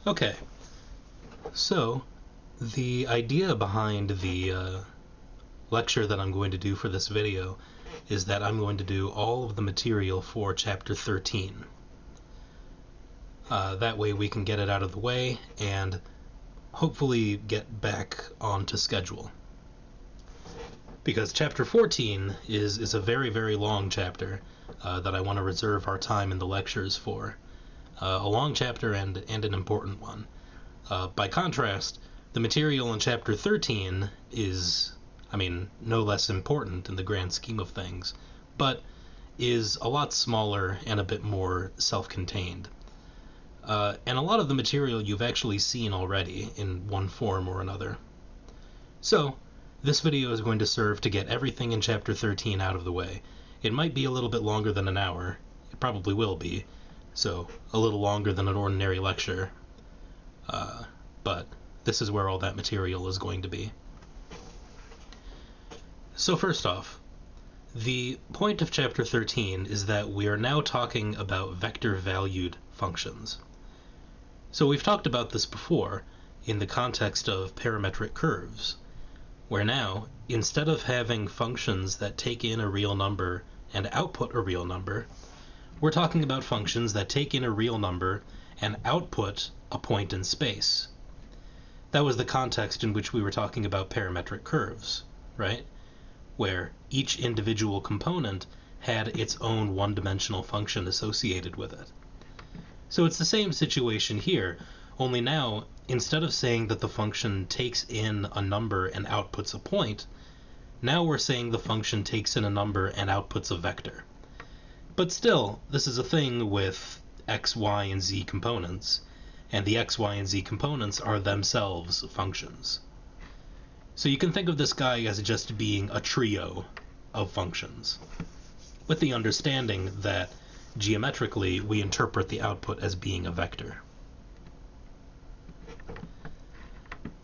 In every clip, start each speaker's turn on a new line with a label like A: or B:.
A: Okay, so the idea behind the lecture that I'm going to do for this video is that I'm going to do all of the material for Chapter 13. That way we can get it out of the way and hopefully get back onto schedule. Because Chapter 14 is a very, very long chapter that I want to reserve our time in the lectures for. A long chapter and an important one. By contrast, the material in Chapter 13 is, no less important in the grand scheme of things, but is a lot smaller and a bit more self-contained. And a lot of the material you've actually seen already in one form or another. So, this video is going to serve to get everything in Chapter 13 out of the way. It might be a little bit longer than an hour. It probably will be. So, a little longer than an ordinary lecture. But this is where all that material is going to be. So first off, the point of Chapter 13 is that we are now talking about vector-valued functions. So we've talked about this before in the context of parametric curves, where now, instead of having functions that take in a real number and output a real number, we're talking about functions that take in a real number and output a point in space. That was the context in which we were talking about parametric curves, right? Where each individual component had its own one-dimensional function associated with it. So it's the same situation here, only now, instead of saying that the function takes in a number and outputs a point, now we're saying the function takes in a number and outputs a vector. But still, this is a thing with x, y, and z components, and the x, y, and z components are themselves functions. So you can think of this guy as just being a trio of functions, with the understanding that geometrically we interpret the output as being a vector.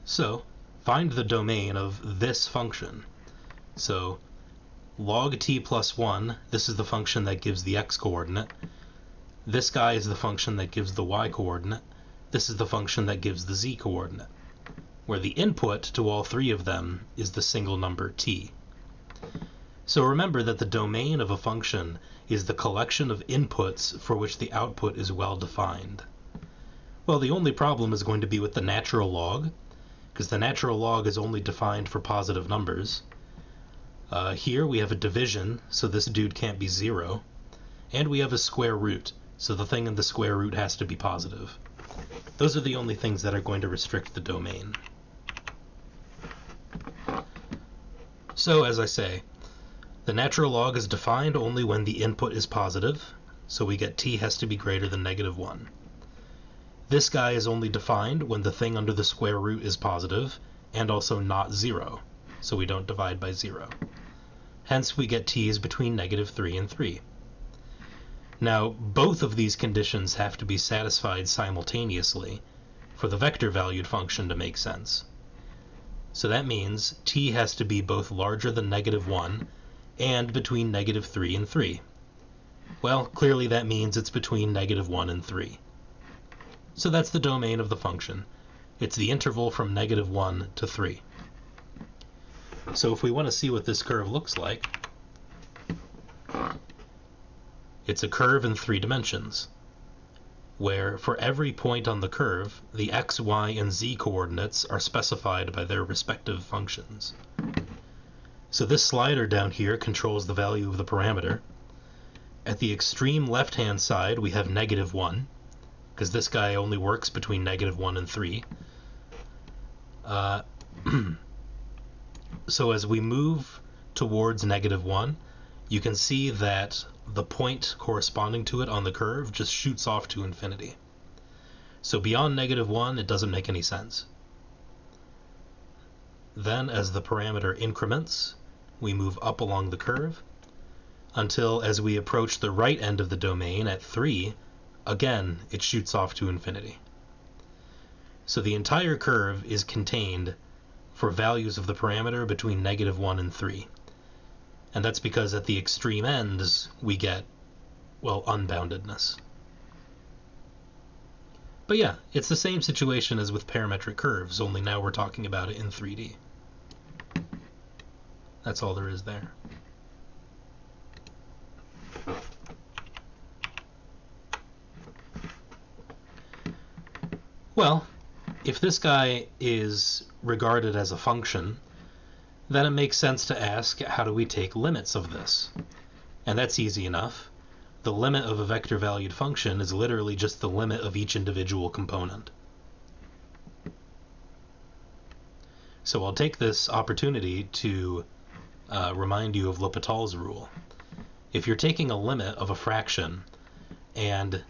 A: So, find the domain of this function. So, log t plus 1, this is the function that gives the x-coordinate. This guy is the function that gives the y-coordinate. This is the function that gives the z-coordinate, where the input to all three of them is the single number t. So remember that the domain of a function is the collection of inputs for which the output is well defined. Well, the only problem is going to be with the natural log, because the natural log is only defined for positive numbers. Here we have a division, so this dude can't be 0. And we have a square root, so the thing in the square root has to be positive. Those are the only things that are going to restrict the domain. So, as I say, the natural log is defined only when the input is positive, so we get t has to be greater than -1. This guy is only defined when the thing under the square root is positive, and also not 0, so we don't divide by 0. Hence we get t is between -3 and 3. Now, both of these conditions have to be satisfied simultaneously for the vector-valued function to make sense. So that means t has to be both larger than -1 and between -3 and 3. Well, clearly that means it's between -1 and 3. So that's the domain of the function. It's the interval from -1 to 3. So if we want to see what this curve looks like, it's a curve in 3 dimensions, where for every point on the curve, the x, y, and z coordinates are specified by their respective functions. So this slider down here controls the value of the parameter. At the extreme left-hand side, we have -1, because this guy only works between -1 and 3. So as we move towards -1, you can see that the point corresponding to it on the curve just shoots off to infinity. So beyond -1, it doesn't make any sense. Then, as the parameter increments, we move up along the curve, until as we approach the right end of the domain at 3, again, it shoots off to infinity. So the entire curve is contained for values of the parameter between -1 and 3. And that's because at the extreme ends we get, well, unboundedness. But yeah, it's the same situation as with parametric curves, only now we're talking about it in 3D. That's all there is there. Well, if this guy is regarded as a function, then it makes sense to ask, how do we take limits of this? And that's easy enough. The limit of a vector-valued function is literally just the limit of each individual component. So I'll take this opportunity to remind you of L'Hopital's rule. If you're taking a limit of a fraction, and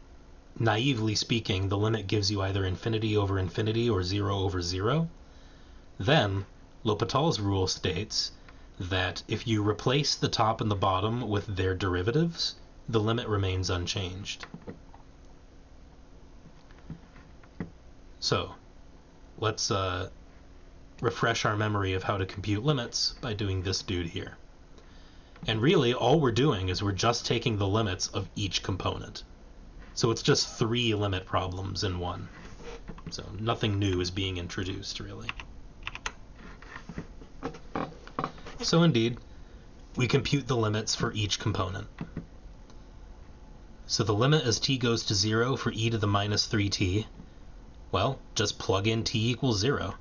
A: naively speaking, the limit gives you either infinity over infinity or 0 over 0, then L'Hopital's rule states that if you replace the top and the bottom with their derivatives, the limit remains unchanged. So, let's refresh our memory of how to compute limits by doing this dude here. And really, all we're doing is we're just taking the limits of each component. So it's just 3 limit problems in one. So nothing new is being introduced, really. So indeed, we compute the limits for each component. So the limit as t goes to 0 for e to the minus 3t, well, just plug in t equals 0.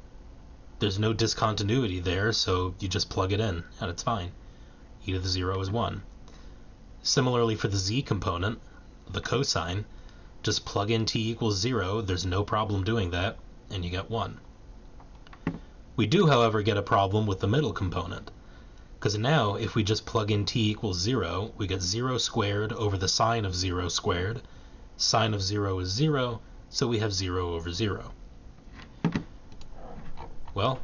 A: There's no discontinuity there, so you just plug it in, and it's fine. E to the 0 is 1. Similarly for the z component, the cosine, just plug in t equals 0, there's no problem doing that, and you get 1. We do, however, get a problem with the middle component, because now if we just plug in t equals 0, we get 0 squared over the sine of 0 squared. Sine of 0 is 0, so we have 0 over 0. Well,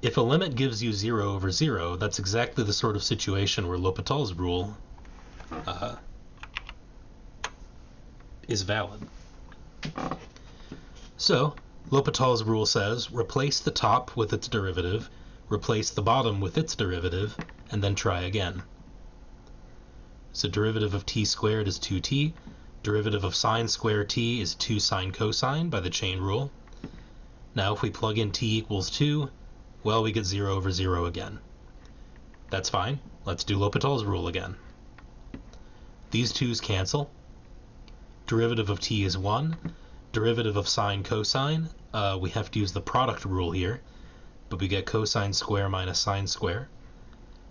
A: if a limit gives you 0 over 0, that's exactly the sort of situation where L'Hopital's rule is valid. So, L'Hopital's rule says, replace the top with its derivative, replace the bottom with its derivative, and then try again. So derivative of t squared is 2t, derivative of sine squared t is 2 sine cosine by the chain rule. Now if we plug in t equals 2, well, we get 0 over 0 again. That's fine. Let's do L'Hopital's rule again. These 2's cancel. Derivative of t is 1. Derivative of sine cosine, we have to use the product rule here, but we get cosine square minus sine square.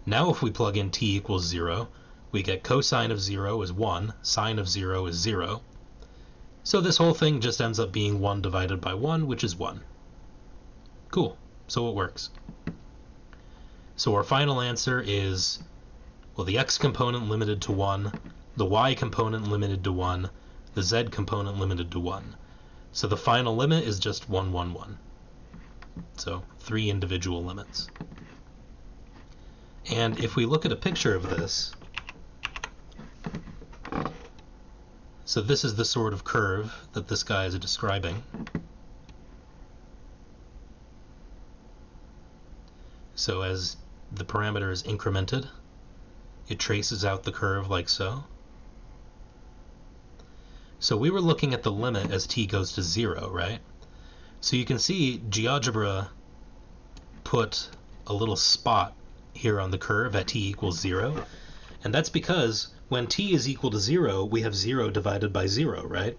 A: Now if we plug in t equals 0, we get cosine of 0 is 1, sine of 0 is 0. So this whole thing just ends up being 1 divided by 1, which is 1. Cool, so it works. So our final answer is, well, the x component limited to 1, the y component limited to 1, the z component limited to 1. So the final limit is just 1, 1, 1. So 3 individual limits. And if we look at a picture of this, so this is the sort of curve that this guy is describing. So as the parameter is incremented, it traces out the curve like so. So we were looking at the limit as t goes to 0, right? So you can see GeoGebra put a little spot here on the curve at t equals 0, and that's because when t is equal to 0, we have 0 divided by 0, right?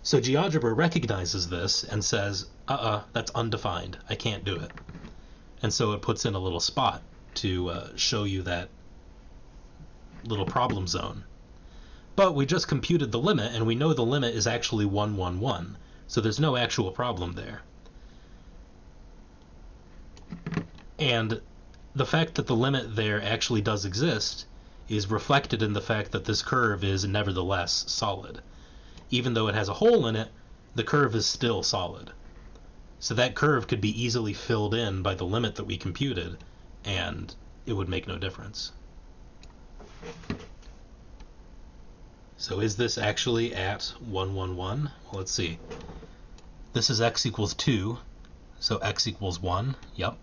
A: So GeoGebra recognizes this and says, that's undefined, I can't do it. And so it puts in a little spot to show you that little problem zone. But we just computed the limit, and we know the limit is actually 1, 1, 1. So there's no actual problem there. And the fact that the limit there actually does exist is reflected in the fact that this curve is nevertheless solid. Even though it has a hole in it, the curve is still solid. So that curve could be easily filled in by the limit that we computed, and it would make no difference. So is this actually at 1, 1, 1? Well, let's see. This is x equals 2, so x equals 1, yep.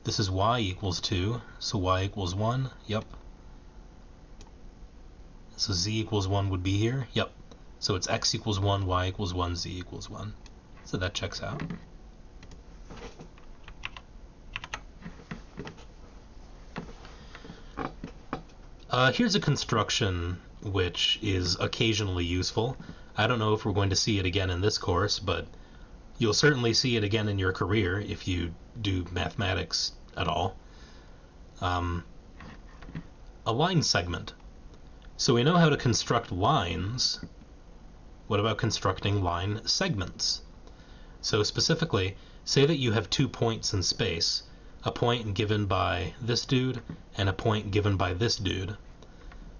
A: This is y equals 2, so y equals 1, yep. So z equals 1 would be here, yep. So it's x equals 1, y equals 1, z equals 1. So that checks out. Here's a construction which is occasionally useful. I don't know if we're going to see it again in this course, but you'll certainly see it again in your career if you do mathematics at all. A line segment. So we know how to construct lines. What about constructing line segments? So specifically, say that you have 2 points in space, a point given by this dude and a point given by this dude.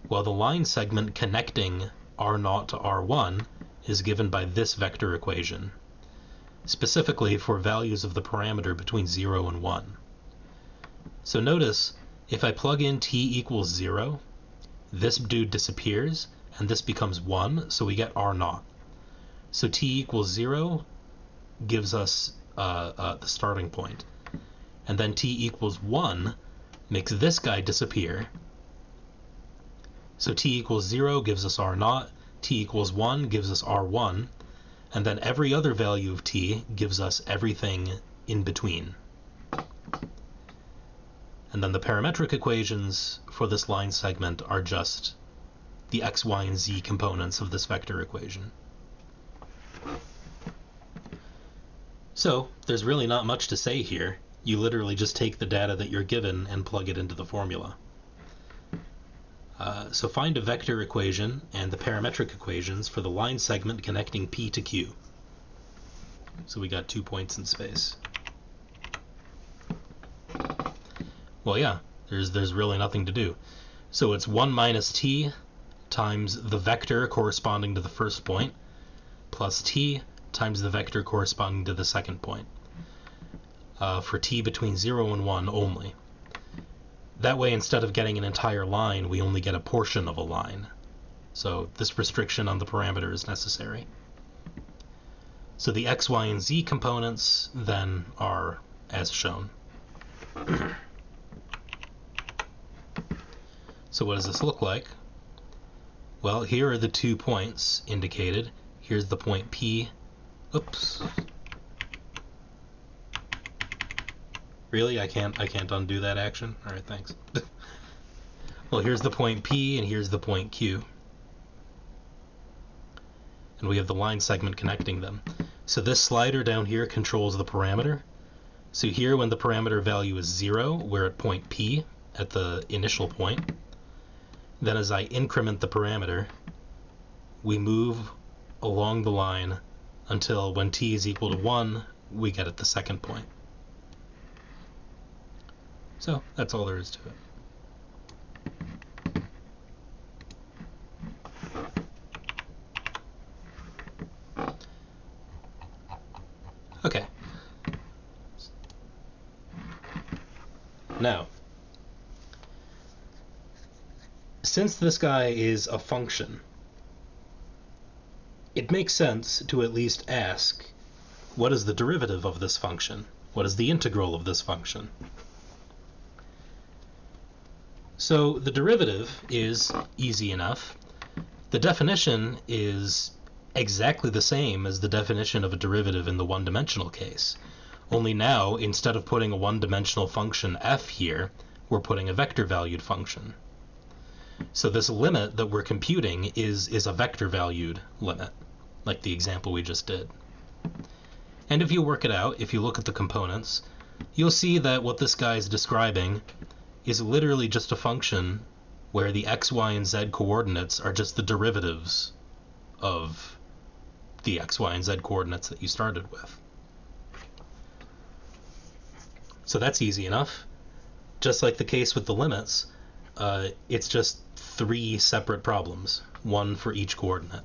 A: Well, the line segment connecting r0 to r1 is given by this vector equation, specifically for values of the parameter between 0 and 1. So notice, if I plug in t equals 0, this dude disappears, and this becomes 1, so we get r0. So t equals 0 gives us the starting point. And then t equals 1 makes this guy disappear. So t equals 0 gives us r0, t equals 1 gives us r1, and then every other value of t gives us everything in between. And then the parametric equations for this line segment are just the x, y, and z components of this vector equation. So there's really not much to say here. You literally just take the data that you're given and plug it into the formula. So find a vector equation and the parametric equations for the line segment connecting P to Q. So we got 2 points in space. Well, yeah, there's really nothing to do. So it's 1 minus t times the vector corresponding to the first point plus t times the vector corresponding to the second point, for t between 0 and 1 only. That way, instead of getting an entire line, we only get a portion of a line. So this restriction on the parameter is necessary. So the x, y, and z components then are as shown. So what does this look like? Well, here are the 2 points indicated. Here's the point P. Oops. Really? I can't undo that action? Alright, thanks. Well, here's the point P and here's the point Q. And we have the line segment connecting them. So this slider down here controls the parameter. So here, when the parameter value is 0, we're at point P at the initial point. Then as I increment the parameter, we move along the line until when t is equal to 1, we get at the second point. So that's all there is to it. Okay. Now, since this guy is a function, it makes sense to at least ask, what is the derivative of this function? What is the integral of this function? So the derivative is easy enough. The definition is exactly the same as the definition of a derivative in the one-dimensional case. Only now, instead of putting a one-dimensional function f here, we're putting a vector-valued function. So this limit that we're computing is a vector-valued limit, like the example we just did. And if you work it out, if you look at the components, you'll see that what this guy is describing is literally just a function where the x, y, and z coordinates are just the derivatives of the x, y, and z coordinates that you started with. So that's easy enough. Just like the case with the limits, it's just 3 separate problems, one for each coordinate.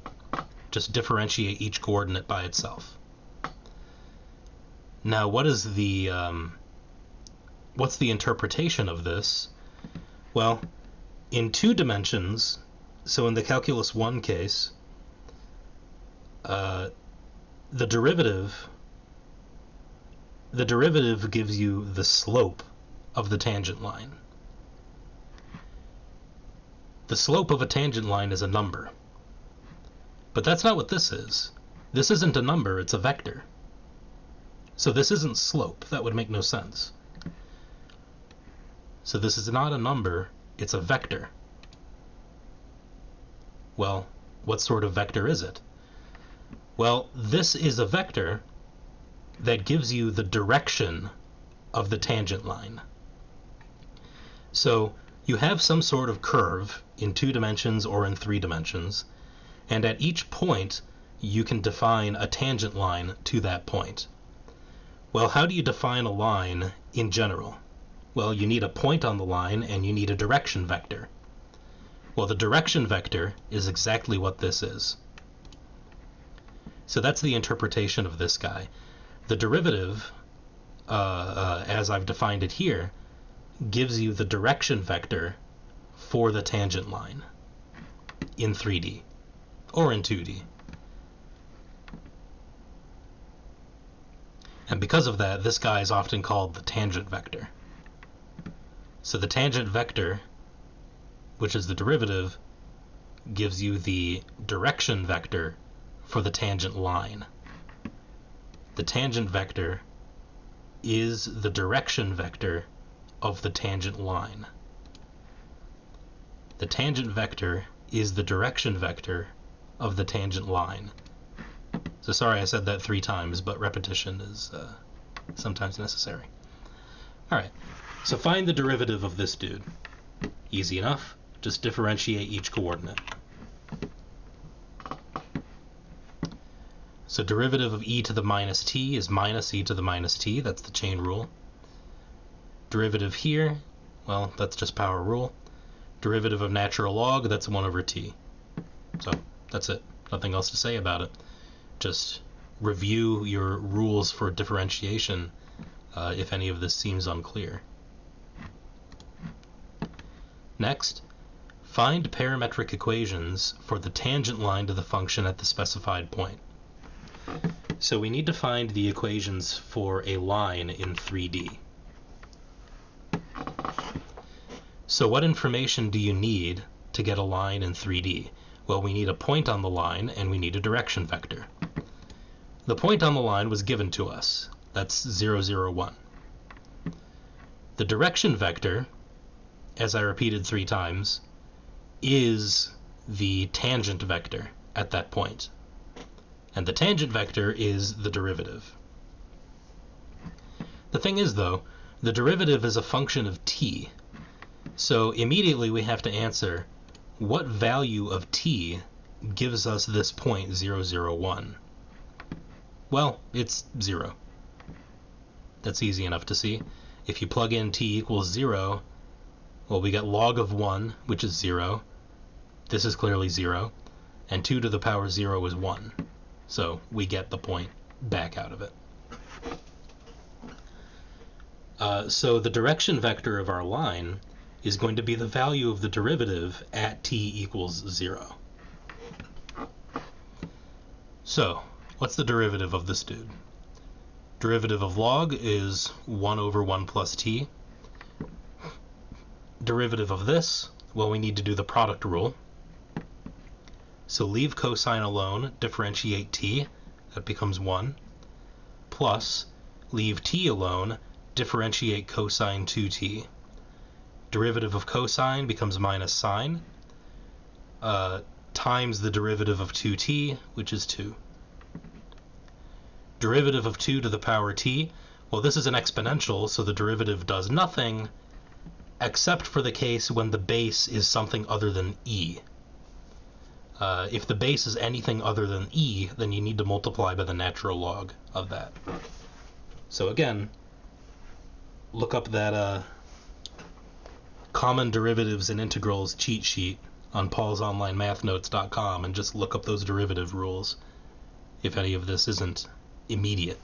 A: Just differentiate each coordinate by itself. Now, what is the what's the interpretation of this? Well, in 2 dimensions, so in the calculus 1 case, the derivative gives you the slope of the tangent line. The slope of a tangent line is a number. But that's not what this is. This isn't a number, it's a vector. So this isn't slope. That would make no sense. So this is not a number, it's a vector. Well, what sort of vector is it? Well, this is a vector that gives you the direction of the tangent line. So you have some sort of curve in 2 dimensions or in 3 dimensions, and at each point you can define a tangent line to that point. Well, how do you define a line in general? Well, you need a point on the line and you need a direction vector. Well, the direction vector is exactly what this is. So that's the interpretation of this guy. The derivative, as I've defined it here, gives you the direction vector for the tangent line in 3D or in 2D. And because of that, this guy is often called the tangent vector. So the tangent vector, which is the derivative, gives you the direction vector for the tangent line. The tangent vector is the direction vector of the tangent line. The tangent vector is the direction vector of the tangent line. So sorry I said that 3 times, but repetition is sometimes necessary. Alright, so find the derivative of this dude. Easy enough. Just differentiate each coordinate. So derivative of e to the minus t is minus e to the minus t. That's the chain rule. Derivative here, well, that's just power rule. Derivative of natural log, that's 1 over t. So that's it. Nothing else to say about it. Just review your rules for differentiation if any of this seems unclear. Next, find parametric equations for the tangent line to the function at the specified point. So we need to find the equations for a line in 3D. So what information do you need to get a line in 3D? Well, we need a point on the line and we need a direction vector. The point on the line was given to us. That's 0, 0, 1. The direction vector, as I repeated 3 times, is the tangent vector at that point. And the tangent vector is the derivative. The thing is, though, the derivative is a function of t. So immediately we have to answer, what value of t gives us this point 0, 0, 1? Well, it's 0. That's easy enough to see. If you plug in t equals 0, well, we get log of 1, which is 0. This is clearly 0. And 2 to the power 0 is 1. So we get the point back out of it. So the direction vector of our line is going to be the value of the derivative at t equals 0. So what's the derivative of this dude? Derivative of log is 1 over 1 plus t. Derivative of this, well, we need to do the product rule. So leave cosine alone, differentiate t, that becomes 1, plus leave t alone, differentiate cosine 2t. Derivative of cosine becomes minus sine, times the derivative of 2t, which is 2. Derivative of 2 to the power t, well, this is an exponential, so the derivative does nothing, except for the case when the base is something other than e. If the base is anything other than e, then you need to multiply by the natural log of that. So again, look up that common derivatives and integrals cheat sheet on paulsonlinemathnotes.com and just look up those derivative rules if any of this isn't immediate.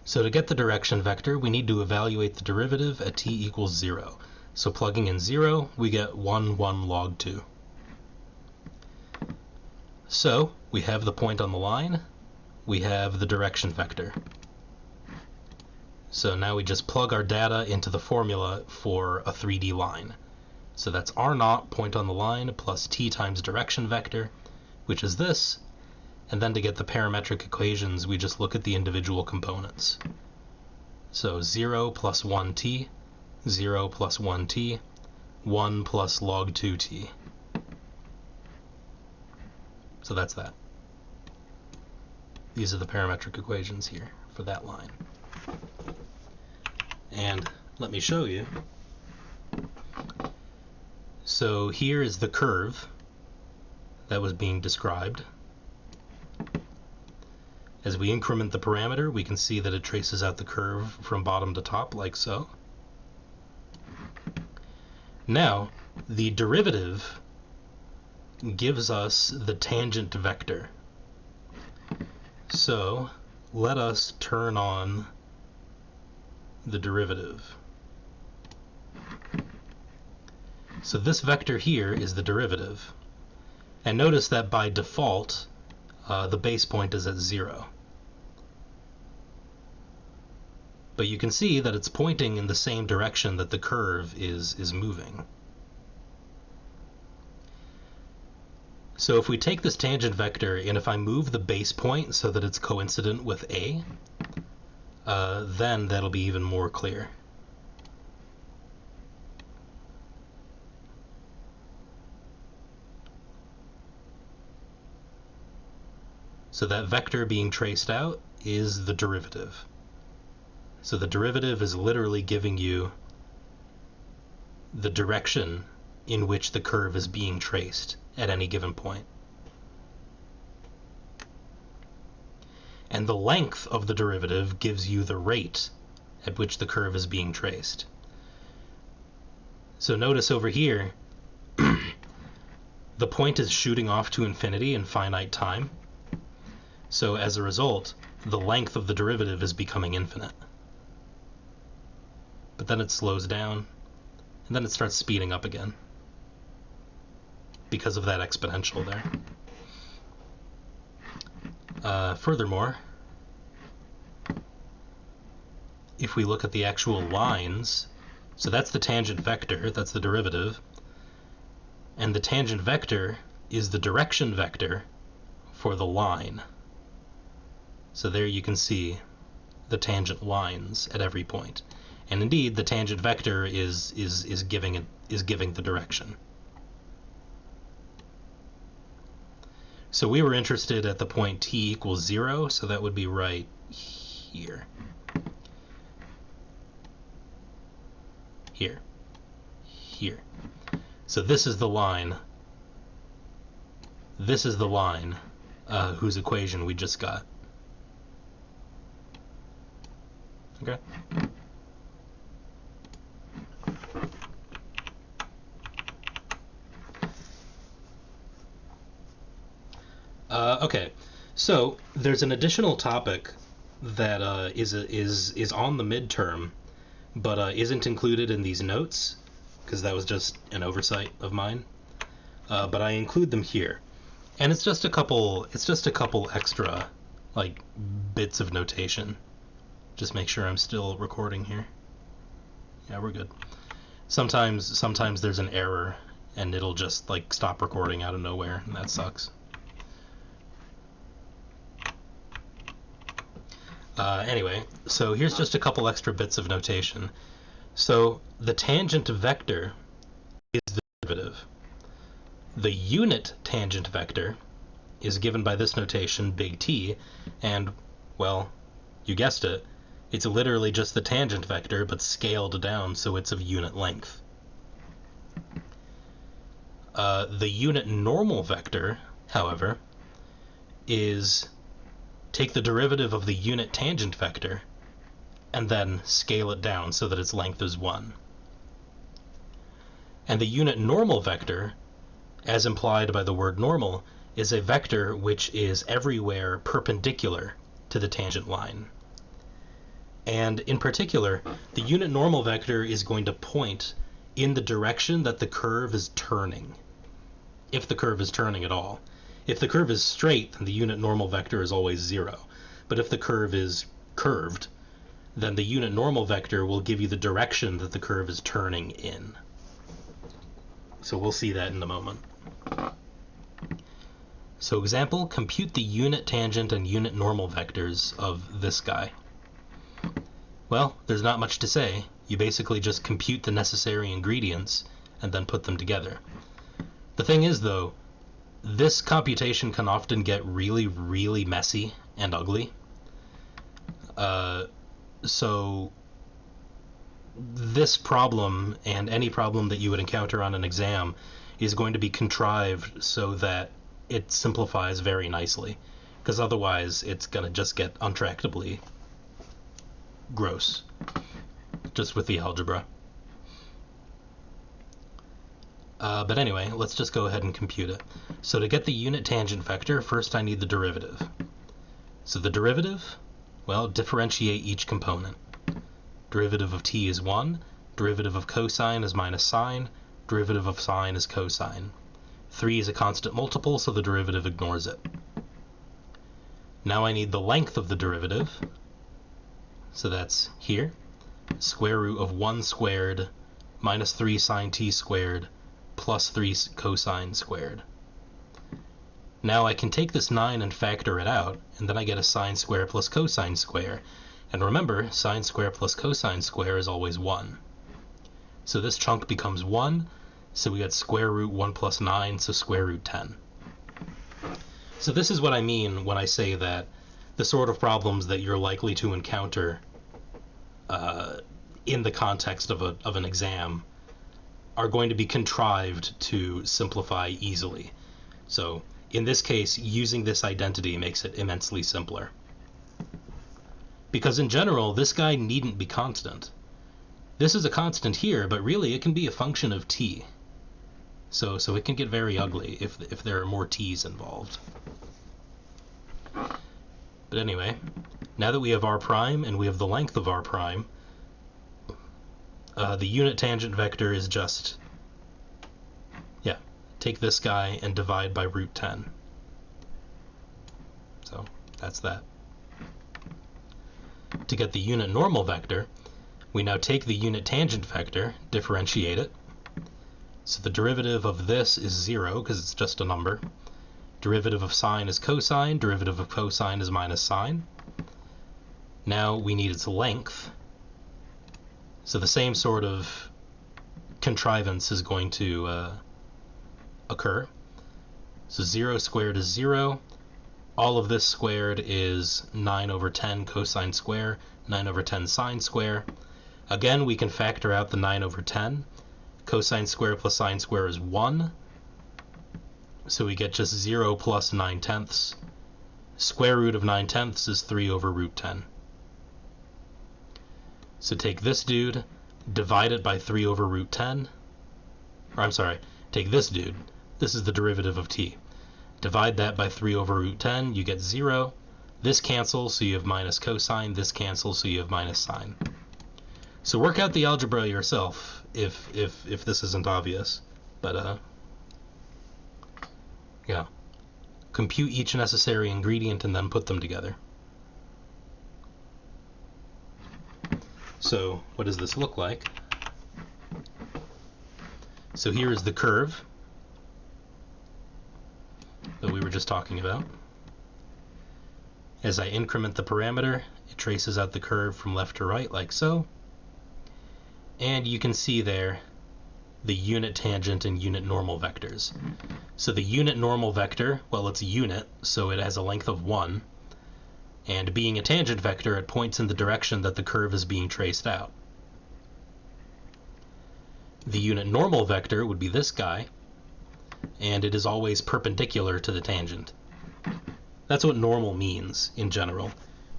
A: So to get the direction vector, we need to evaluate the derivative at t equals 0. So plugging in 0, we get 1, 1 log 2. So we have the point on the line, we have the direction vector. So now we just plug our data into the formula for a 3D line. So that's r naught, point on the line, plus t times direction vector, which is this. And then to get the parametric equations, we just look at the individual components. So 0 plus 1t, 0 plus 1t, 1 plus log 2t. So that's that. These are the parametric equations here for that line. And let me show you. So here is the curve that was being described. As we increment the parameter, we can see that it traces out the curve from bottom to top, like so. Now, the derivative gives us the tangent vector. So let us turn on the derivative. So this vector here is the derivative. And notice that by default, the base point is at 0. But you can see that it's pointing in the same direction that the curve is moving. So if we take this tangent vector, and if I move the base point so that it's coincident with A, then that'll be even more clear. So that vector being traced out is the derivative. So the derivative is literally giving you the direction in which the curve is being traced at any given point. And the length of the derivative gives you the rate at which the curve is being traced. So notice over here, the point is shooting off to infinity in finite time. So as a result, the length of the derivative is becoming infinite. But then it slows down, and then it starts speeding up again because of that exponential there. Furthermore, if we look at the actual lines, so that's the tangent vector, that's the derivative, and the tangent vector is the direction vector for the line. So there you can see the tangent lines at every point. And indeed, the tangent vector is giving the direction. So we were interested at the point t equals 0, so that would be right here. Here. Here. So this is the line. This is the line whose equation we just got. Okay. Okay, so there's an additional topic that is on the midterm, but isn't included in these notes because that was just an oversight of mine. But I include them here, and it's just a couple extra like bits of notation. Just make sure I'm still recording here. Yeah, we're good. Sometimes there's an error and it'll just like stop recording out of nowhere, and that sucks. Anyway, so here's just a couple extra bits of notation. So the tangent vector is the derivative. The unit tangent vector is given by this notation, big T, and, well, you guessed it, it's literally just the tangent vector, but scaled down so it's of unit length. The unit normal vector, however, is take the derivative of the unit tangent vector and then scale it down so that its length is 1. And the unit normal vector, as implied by the word normal, is a vector which is everywhere perpendicular to the tangent line. And in particular, the unit normal vector is going to point in the direction that the curve is turning, if the curve is turning at all. If the curve is straight, then the unit normal vector is always 0. But if the curve is curved, then the unit normal vector will give you the direction that the curve is turning in. So we'll see that in a moment. So example, compute the unit tangent and unit normal vectors of this guy. Well, there's not much to say. You basically just compute the necessary ingredients and then put them together. The thing is, though, this computation can often get really, really messy and ugly. So this problem, and any problem that you would encounter on an exam, is going to be contrived so that it simplifies very nicely, because otherwise it's going to just get untractably gross just with the algebra. But anyway, let's just go ahead and compute it. So to get the unit tangent vector, first I need the derivative. So the derivative, well, differentiate each component. Derivative of t is 1, derivative of cosine is minus sine, derivative of sine is cosine. 3 is a constant multiple, so the derivative ignores it. Now I need the length of the derivative, so that's here, square root of 1 squared minus 3 sine t squared plus 3 cosine squared. Now I can take this 9 and factor it out, and then I get a sine square plus cosine square. And remember, sine square plus cosine square is always 1. So this chunk becomes 1, so we get square root 1 plus 9, so square root 10. So this is what I mean when I say that the sort of problems that you're likely to encounter in the context of an exam are going to be contrived to simplify easily. So in this case, using this identity makes it immensely simpler. Because in general, this guy needn't be constant. This is a constant here, but really it can be a function of t. So it can get very ugly if there are more t's involved. But anyway, now that we have r prime and we have the length of r prime, the unit tangent vector is just, take this guy and divide by root 10. So that's that. To get the unit normal vector, we now take the unit tangent vector, differentiate it. So the derivative of this is 0 because it's just a number. Derivative of sine is cosine, derivative of cosine is minus sine. Now we need its length. So the same sort of contrivance is going to occur. So 0 squared is 0. All of this squared is 9 over 10 cosine square, 9 over 10 sine square. Again, we can factor out the 9 over 10. Cosine square plus sine square is 1. So we get just 0 plus 9/10. Square root of 9/10 is 3 over root 10. So take this dude, divide it by 3 over root 10. Or I'm sorry, take this dude. This is the derivative of t. Divide that by 3 over root 10, you get 0. This cancels, so you have minus cosine. This cancels, so you have minus sine. So work out the algebra yourself if this isn't obvious. But yeah. Compute each necessary ingredient and then put them together. So what does this look like? So here is the curve that we were just talking about. As I increment the parameter, it traces out the curve from left to right like so. And you can see there the unit tangent and unit normal vectors. So the unit normal vector, well, it's a unit, so it has a length of 1. And being a tangent vector, it points in the direction that the curve is being traced out. The unit normal vector would be this guy, and it is always perpendicular to the tangent. That's what normal means in general.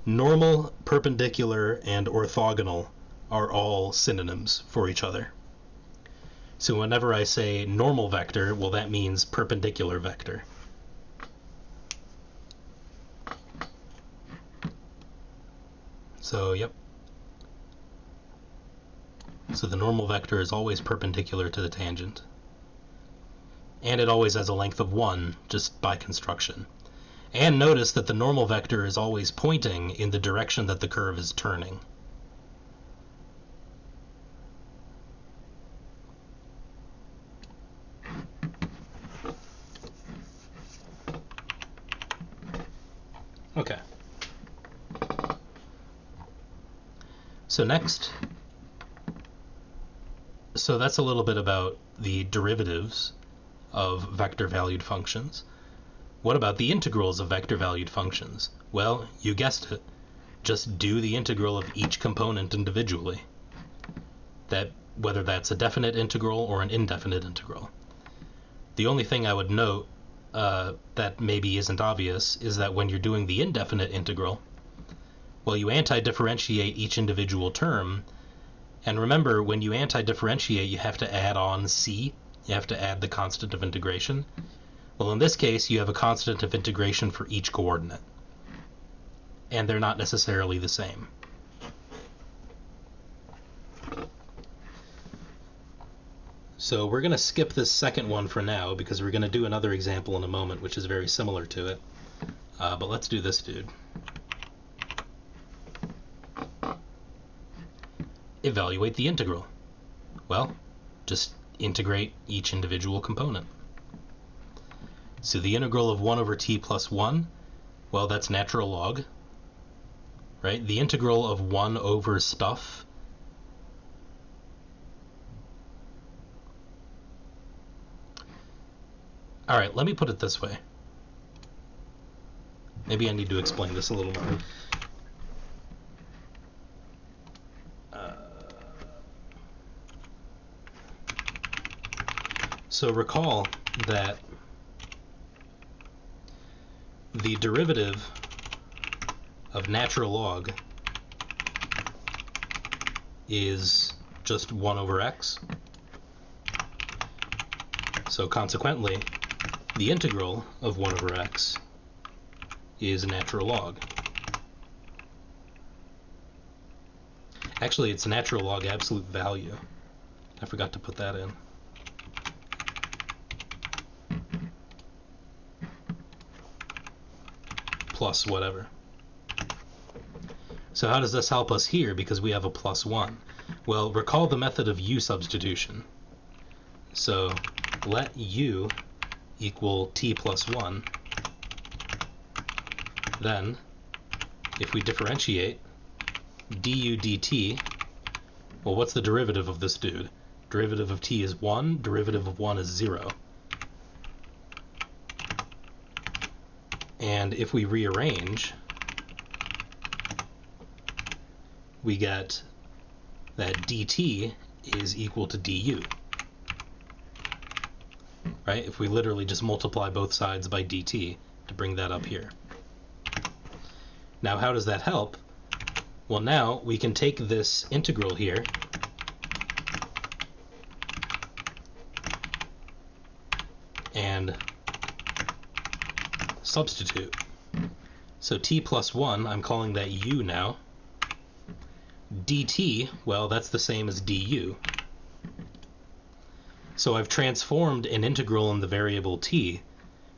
A: Normal, perpendicular, and orthogonal are all synonyms for each other. So whenever I say normal vector, well, that means perpendicular vector. So, yep. So the normal vector is always perpendicular to the tangent. And it always has a length of 1, just by construction. And notice that the normal vector is always pointing in the direction that the curve is turning. Okay. So next, so that's a little bit about the derivatives of vector-valued functions. What about the integrals of vector-valued functions? Well, you guessed it. Just do the integral of each component individually. Whether that's a definite integral or an indefinite integral. The only thing I would note that maybe isn't obvious is that when you're doing the indefinite integral, well, you anti-differentiate each individual term, and remember, when you anti-differentiate, you have to add on c, you have to add the constant of integration. Well, in this case, you have a constant of integration for each coordinate, and they're not necessarily the same. So we're going to skip this second one for now, because we're going to do another example in a moment, which is very similar to it. But let's do this dude. Evaluate the integral. Well, just integrate each individual component. So the integral of 1 over t plus 1, well, that's natural log, right? The integral of 1 over stuff, all right, let me put it this way. Maybe I need to explain this a little more. So recall that the derivative of natural log is just 1 over x. So consequently, the integral of 1 over x is natural log. Actually, it's natural log absolute value. I forgot to put that in. Plus whatever. So how does this help us here, because we have a plus 1? Well, recall the method of u substitution. So let u equal t plus 1. Then, if we differentiate du dt, well, what's the derivative of this dude? Derivative of t is 1, derivative of 1 is 0. And if we rearrange, we get that dt is equal to du. Right? If we literally just multiply both sides by dt to bring that up here. Now, how does that help? Well, now we can take this integral here and substitute. So t plus 1, I'm calling that u now. dt, well, that's the same as du. So I've transformed an integral in the variable t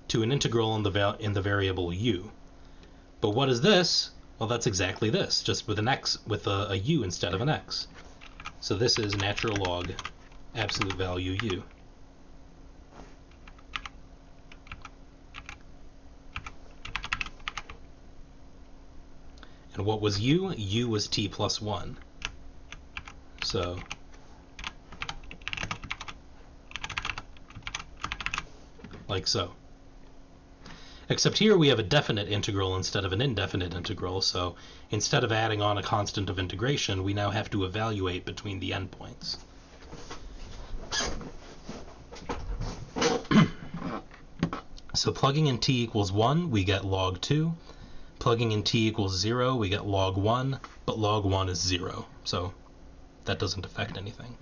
A: to an integral in the variable u. But what is this? Well, that's exactly this, just with an x, with a u instead of an x. So this is natural log absolute value u. And what was u? U was t plus 1. So like so. Except here we have a definite integral instead of an indefinite integral, so instead of adding on a constant of integration, we now have to evaluate between the endpoints. So plugging in t equals 1, we get log 2. Plugging in t equals 0, we get log 1, but log 1 is 0, so that doesn't affect anything.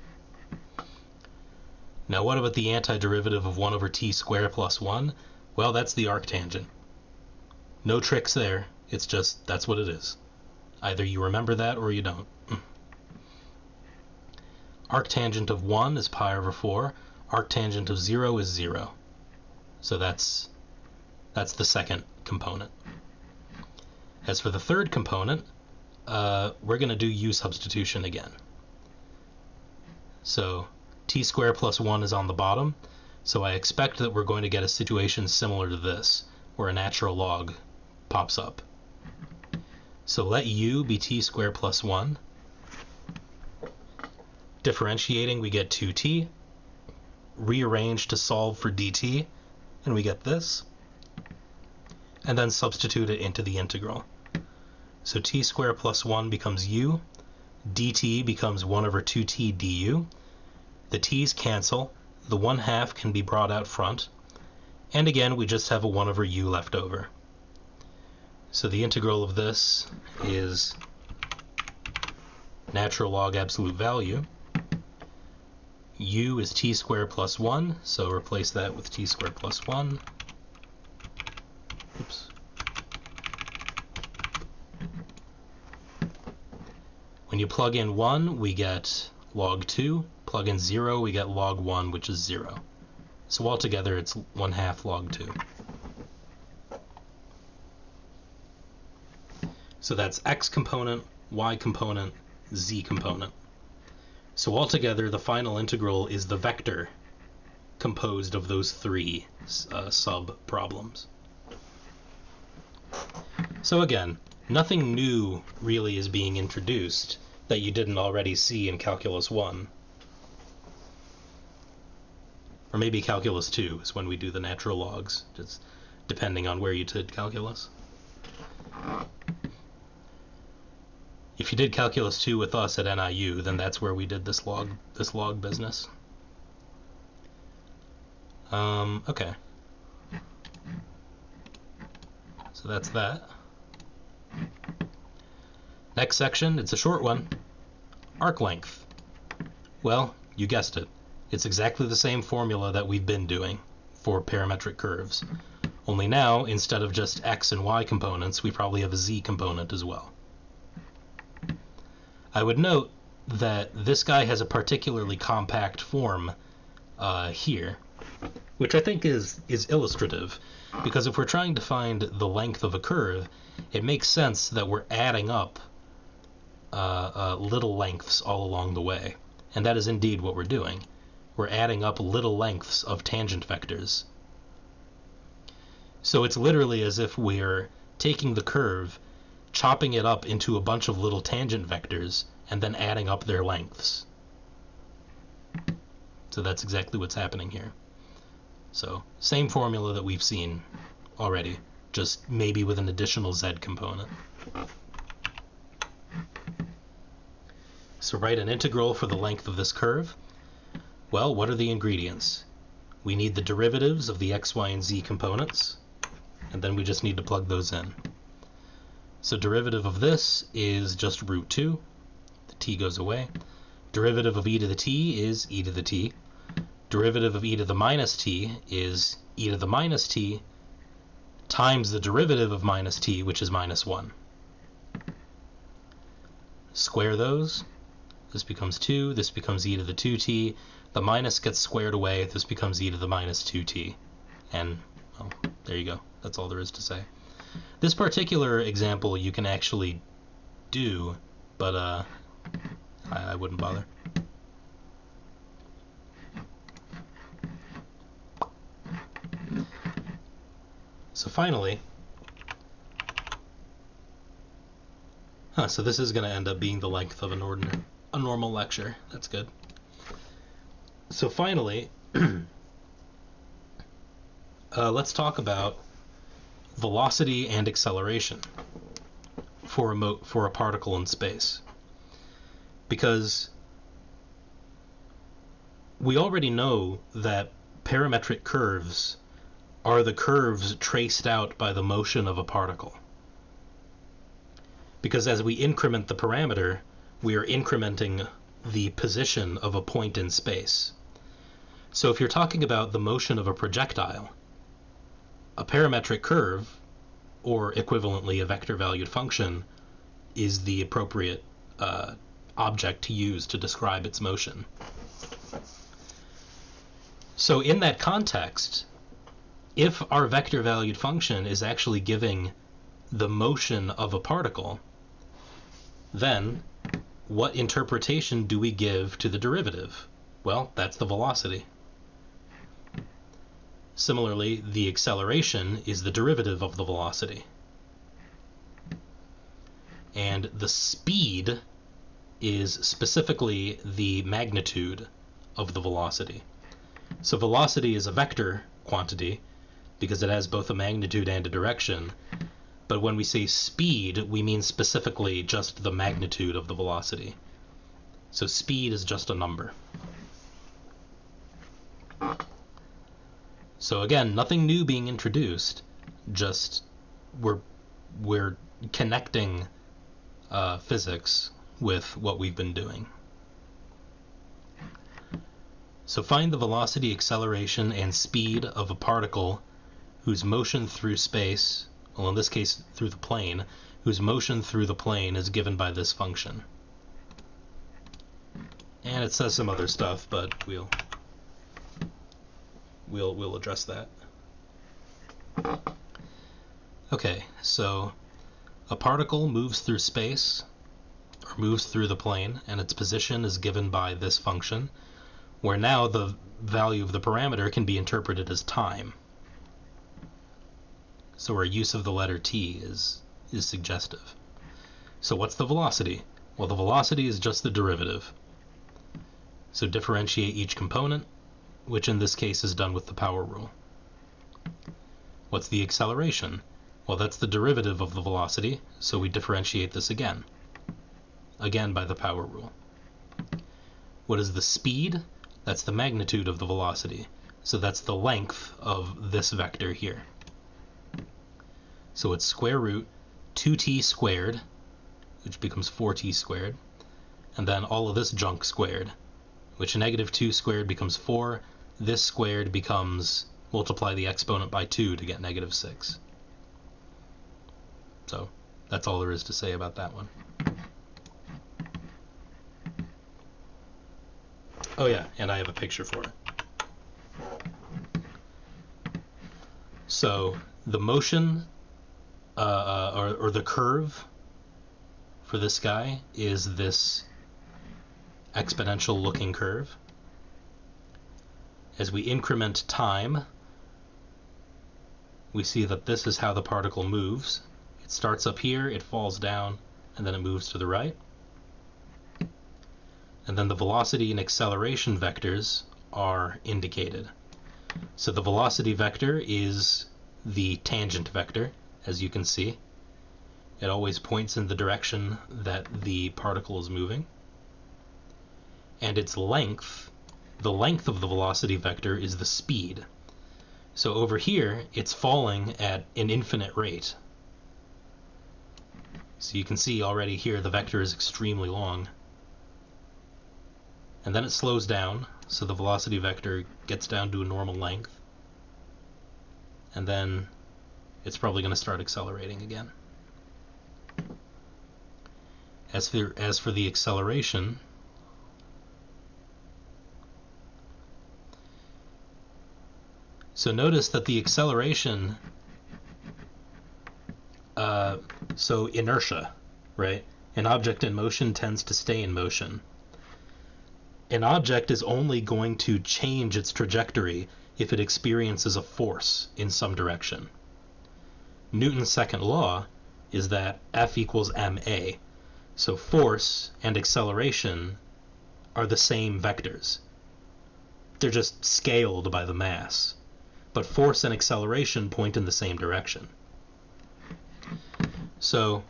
A: Now what about the antiderivative of 1 over t squared plus 1? Well, that's the arctangent. No tricks there, it's just, that's what it is. Either you remember that or you don't. Arctangent of 1 is pi over 4, arctangent of 0 is 0. So that's the second component. As for the third component, we're going to do u substitution again. So t squared plus 1 is on the bottom, so I expect that we're going to get a situation similar to this, where a natural log pops up. So let u be t squared plus 1. Differentiating, we get 2t. Rearrange to solve for dt, and we get this. And then substitute it into the integral. So t squared plus 1 becomes u. dt becomes 1 over 2t du. The t's cancel. The 1/2 can be brought out front. And again, we just have a 1 over u left over. So the integral of this is natural log absolute value. U is t squared plus 1, so replace that with t squared plus 1. Oops. When you plug in 1, we get log 2. Plug in 0, we get log 1, which is 0. So altogether, it's 1/2 log 2. So that's x component, y component, z component. So altogether, the final integral is the vector composed of those three sub-problems. So again, nothing new really is being introduced that you didn't already see in Calculus 1. Or maybe Calculus 2 is when we do the natural logs, just depending on where you did calculus. If you did Calculus 2 with us at NIU, then that's where we did this log business. Okay. So that's that. Next section, it's a short one. Arc length. Well, you guessed it. It's exactly the same formula that we've been doing for parametric curves. Only now, instead of just x and y components, we probably have a z component as well. I would note that this guy has a particularly compact form here, which I think is illustrative, because if we're trying to find the length of a curve, it makes sense that we're adding up little lengths all along the way. And that is indeed what we're doing. We're adding up little lengths of tangent vectors. So it's literally as if we're taking the curve, chopping it up into a bunch of little tangent vectors, and then adding up their lengths. So that's exactly what's happening here. So same formula that we've seen already, just maybe with an additional z component. So write an integral for the length of this curve. Well, what are the ingredients? We need the derivatives of the x, y, and z components, and then we just need to plug those in. So derivative of this is just root 2. The t goes away. Derivative of e to the t is e to the t. Derivative of e to the minus t is e to the minus t times the derivative of minus t, which is minus 1. Square those. This becomes 2. This becomes e to the 2t. The minus gets squared away. This becomes e to the minus 2t. And, well, there you go. That's all there is to say. This particular example you can actually do, but I wouldn't bother. So finally, so this is going to end up being the length of a normal lecture. That's good. So finally, let's talk about velocity and acceleration for a particle in space. Because we already know that parametric curves are the curves traced out by the motion of a particle. Because as we increment the parameter, we are incrementing the position of a point in space. So if you're talking about the motion of a projectile, a parametric curve, or equivalently a vector-valued function, is the appropriate object to use to describe its motion. So in that context, if our vector-valued function is actually giving the motion of a particle, then what interpretation do we give to the derivative? Well, that's the velocity. Similarly, the acceleration is the derivative of the velocity. and the speed is specifically the magnitude of the velocity. So velocity is a vector quantity because it has both a magnitude and a direction, but when we say speed, we mean specifically just the magnitude of the velocity. So speed is just a number. So again, nothing new being introduced, just we're connecting physics with what we've been doing. So find the velocity, acceleration, and speed of a particle whose motion through space, well in this case through the plane, whose motion through the plane is given by this function. And it says some other stuff, but we'll address that. Okay, so a particle moves through space, or moves through the plane, and its position is given by this function, where now the value of the parameter can be interpreted as time. So our use of the letter t is suggestive. So what's the velocity? Well, the velocity is just the derivative. So differentiate each component, which in this case is done with the power rule. What's the acceleration? Well, that's the derivative of the velocity, so we differentiate this again by the power rule. What is the speed? That's the magnitude of the velocity, so that's the length of this vector here. So it's square root 2t squared, which becomes 4t squared, and then all of this junk squared, which negative 2 squared becomes 4. This squared becomes, multiply the exponent by 2 to get negative 6. So that's all there is to say about that one. Oh yeah, and I have a picture for it. So the motion, or the curve for this guy is this exponential looking curve. As we increment time, we see that this is how the particle moves. It starts up here, it falls down, and then it moves to the right. And then the velocity and acceleration vectors are indicated. So the velocity vector is the tangent vector, as you can see. It always points in the direction that the particle is moving. And its length, the length of the velocity vector is the speed. So over here, it's falling at an infinite rate. So you can see already here the vector is extremely long. And then it slows down, so the velocity vector gets down to a normal length. And then it's probably going to start accelerating again. As for the acceleration, so notice that the acceleration, so inertia, right? An object in motion tends to stay in motion. An object is only going to change its trajectory if it experiences a force in some direction. Newton's second law is that F equals ma. So force and acceleration are the same vectors. They're just scaled by the mass. But force and acceleration point in the same direction. So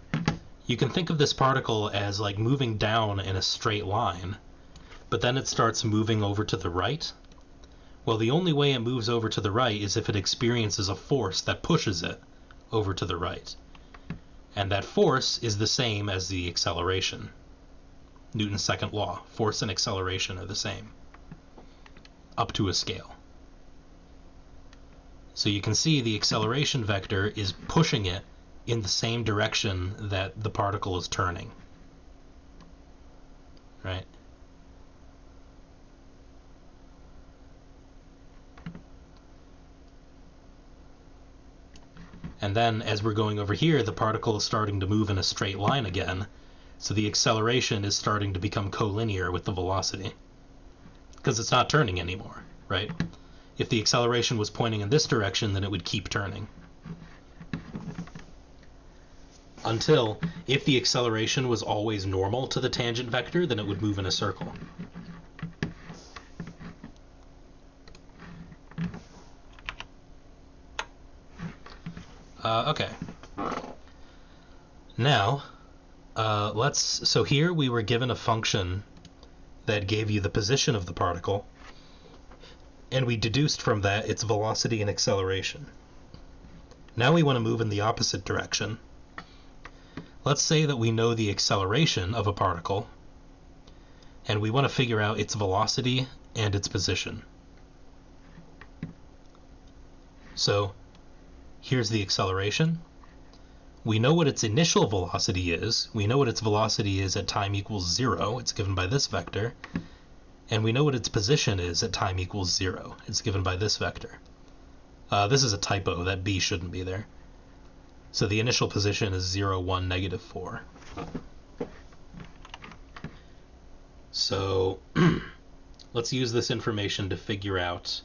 A: you can think of this particle as like moving down in a straight line, but then it starts moving over to the right. Well, the only way it moves over to the right is if it experiences a force that pushes it over to the right. And that force is the same as the acceleration. Newton's second law, force and acceleration are the same, up to a scale. So you can see the acceleration vector is pushing it in the same direction that the particle is turning. Right? And then as we're going over here, the particle is starting to move in a straight line again, so the acceleration is starting to become collinear with the velocity, because it's not turning anymore, right? If the acceleration was pointing in this direction, then it would keep turning. until if the acceleration was always normal to the tangent vector, then it would move in a circle. Okay. Now, so here we were given a function that gave you the position of the particle, and we deduced from that its velocity and acceleration. Now we want to move in the opposite direction. Let's say that we know the acceleration of a particle, and we want to figure out its velocity and its position. So here's the acceleration. We know what its initial velocity is. We know what its velocity is at time equals 0. It's given by this vector. And we know what its position is at time equals 0. It's given by this vector. This is a typo. That b shouldn't be there. So the initial position is 0, 1, negative 4. So let's use this information to figure out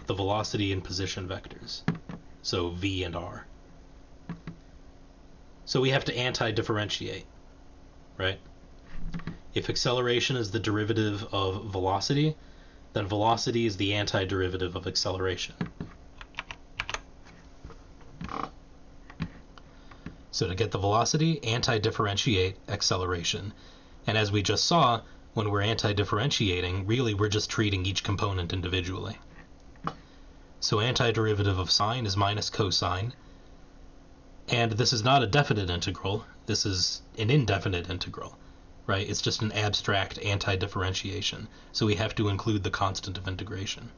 A: the velocity and position vectors. So v and r. So we have to anti-differentiate, right? If acceleration is the derivative of velocity, then velocity is the antiderivative of acceleration. So to get the velocity, anti-differentiate acceleration. And as we just saw, when we're anti-differentiating, really we're just treating each component individually. So antiderivative of sine is minus cosine. And this is not a definite integral, this is an indefinite integral, right? It's just an abstract anti-differentiation, so we have to include the constant of integration.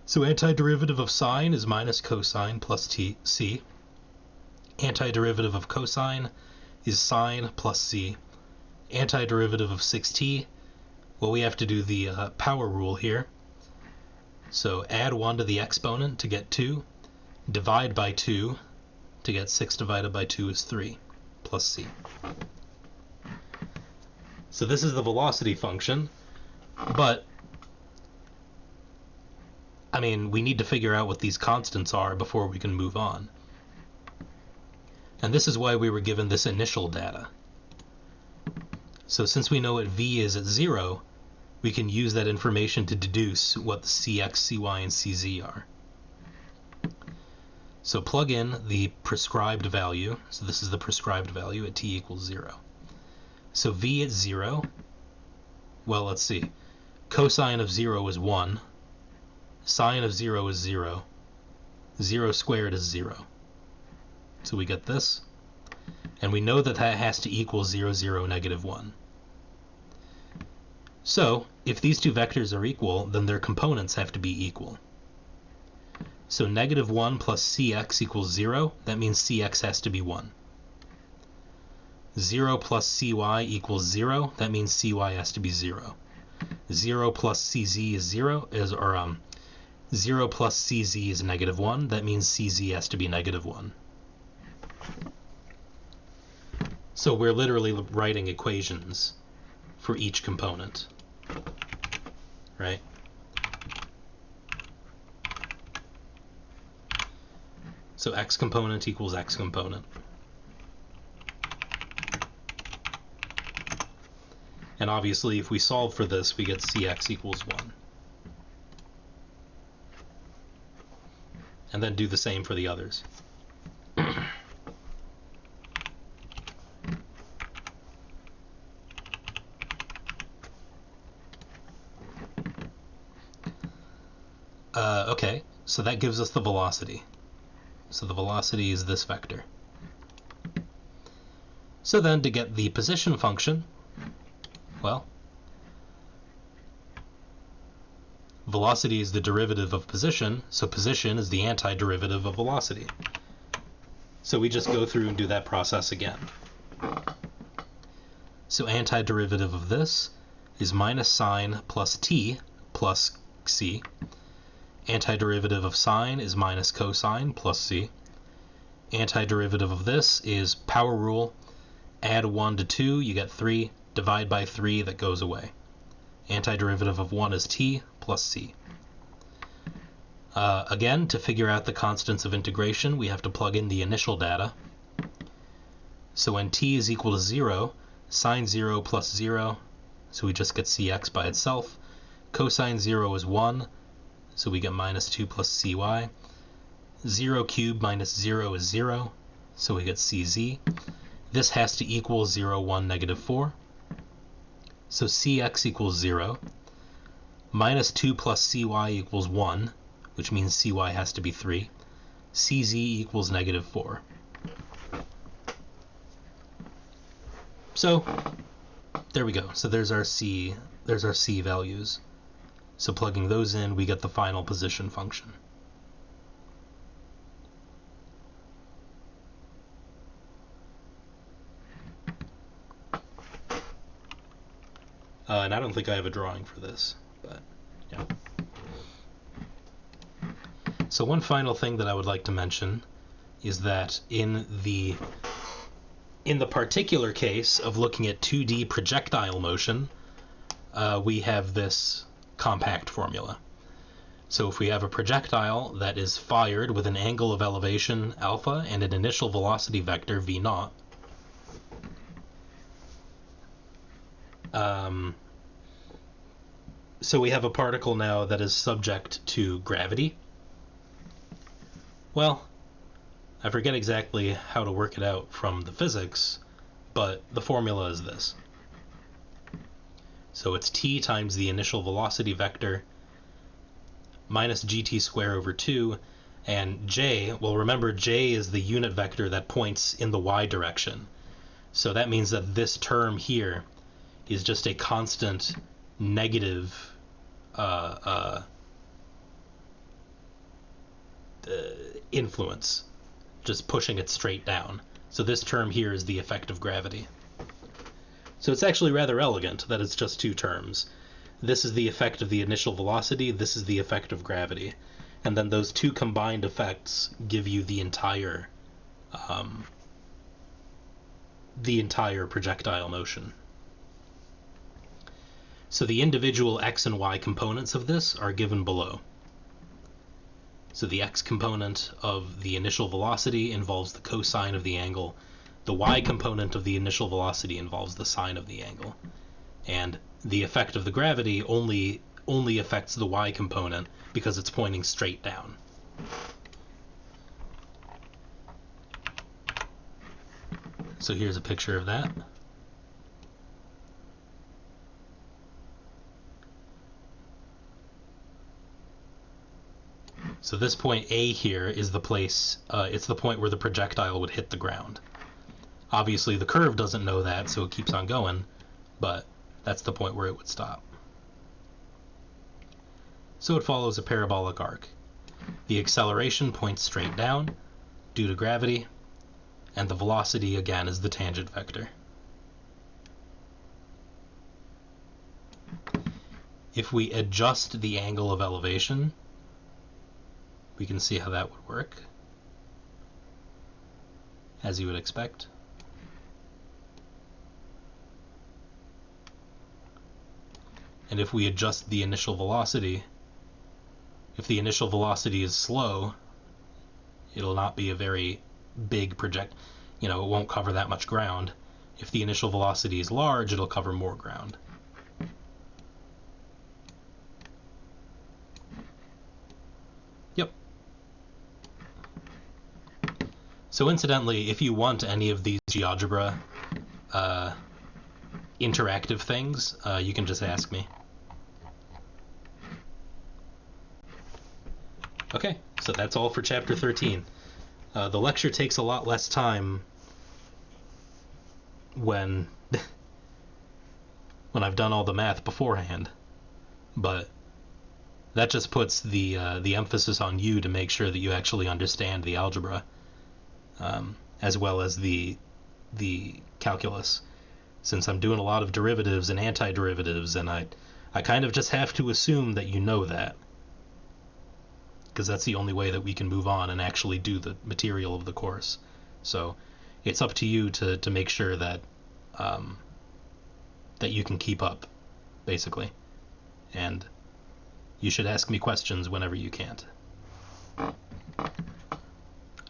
A: So antiderivative of sine is minus cosine plus c. Antiderivative of cosine is sine plus c. Antiderivative of 6t, well, we have to do the power rule here. So add 1 to the exponent to get 2. Divide by 2 to get 6 divided by 2 is 3 plus c. So this is the velocity function, but I mean, we need to figure out what these constants are before we can move on. And this is why we were given this initial data. So since we know what v is at 0, we can use that information to deduce what the cx, cy, and cz are. So plug in the prescribed value. So this is the prescribed value at t equals 0. So v at 0, well, let's see. Cosine of 0 is 1. Sine of 0 is 0. 0 squared is 0. So we get this. And we know that that has to equal 0, 0, negative 1. So if these two vectors are equal, then their components have to be equal. So negative 1 plus cx equals 0. That means cx has to be 1. 0 plus cy equals 0. That means cy has to be 0. 0 plus cz is 0. 0 plus cz is negative 1. That means cz has to be negative 1. So we're literally writing equations for each component, right? So x component equals x component. And obviously, if we solve for this, we get cx equals 1. And then do the same for the others. Okay, so that gives us the velocity. So the velocity is this vector. So then to get the position function, well, velocity is the derivative of position, so position is the antiderivative of velocity. So we just go through and do that process again. So antiderivative of this is minus sine plus t plus c. Antiderivative of sine is minus cosine plus c. Antiderivative of this is power rule. Add 1 to 2, you get 3. Divide by 3, that goes away. Antiderivative of 1 is t plus c. Again, to figure out the constants of integration, we have to plug in the initial data. So when t is equal to 0, sine 0 plus 0, so we just get cx by itself. Cosine 0 is 1, so we get minus 2 plus cy. 0 cubed minus 0 is 0, so we get cz. This has to equal 0, 1, negative 4. So cx equals 0. Minus 2 plus cy equals 1, which means cy has to be 3. Cz equals negative 4. So there we go. So there's our c values. So plugging those in, we get the final position function. And I don't think I have a drawing for this, but yeah. So one final thing that I would like to mention is that in the particular case of looking at 2D projectile motion, we have this compact formula. So if we have a projectile that is fired with an angle of elevation alpha and an initial velocity vector v naught, so we have a particle now that is subject to gravity. Well, I forget exactly how to work it out from the physics, but the formula is this. So it's t times the initial velocity vector minus gt squared over 2, and j, well, remember j is the unit vector that points in the y direction. So that means that this term here is just a constant negative influence, just pushing it straight down. So this term here is the effect of gravity. So it's actually rather elegant that it's just two terms. This is the effect of the initial velocity, this is the effect of gravity. And then those two combined effects give you the entire projectile motion. So the individual x and y components of this are given below. So the x component of the initial velocity involves the cosine of the angle. The y component of the initial velocity involves the sine of the angle. And the effect of the gravity only affects the y component because it's pointing straight down. So here's a picture of that. So this point A here is the place, it's the point where the projectile would hit the ground. Obviously the curve doesn't know that, so it keeps on going, but that's the point where it would stop. So it follows a parabolic arc. The acceleration points straight down due to gravity, and the velocity again is the tangent vector. If we adjust the angle of elevation, we can see how that would work, as you would expect. And if we adjust the initial velocity, if the initial velocity is slow, it'll not be a very big it won't cover that much ground. If the initial velocity is large, it'll cover more ground. Yep. So incidentally, if you want any of these GeoGebra interactive things, you can just ask me. Okay, so that's all for Chapter 13. The lecture takes a lot less time when I've done all the math beforehand, but that just puts the emphasis on you to make sure that you actually understand the algebra, as well as the calculus, since I'm doing a lot of derivatives and antiderivatives, and I kind of just have to assume that you know that, because that's the only way that we can move on and actually do the material of the course. So it's up to you to make sure that that you can keep up, basically, and you should ask me questions whenever you can't.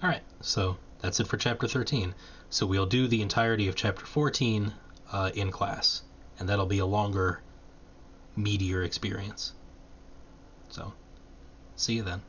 A: Alright, so that's it for Chapter 13. So we'll do the entirety of Chapter 14 in class, and that'll be a longer, meatier experience. So, see you then.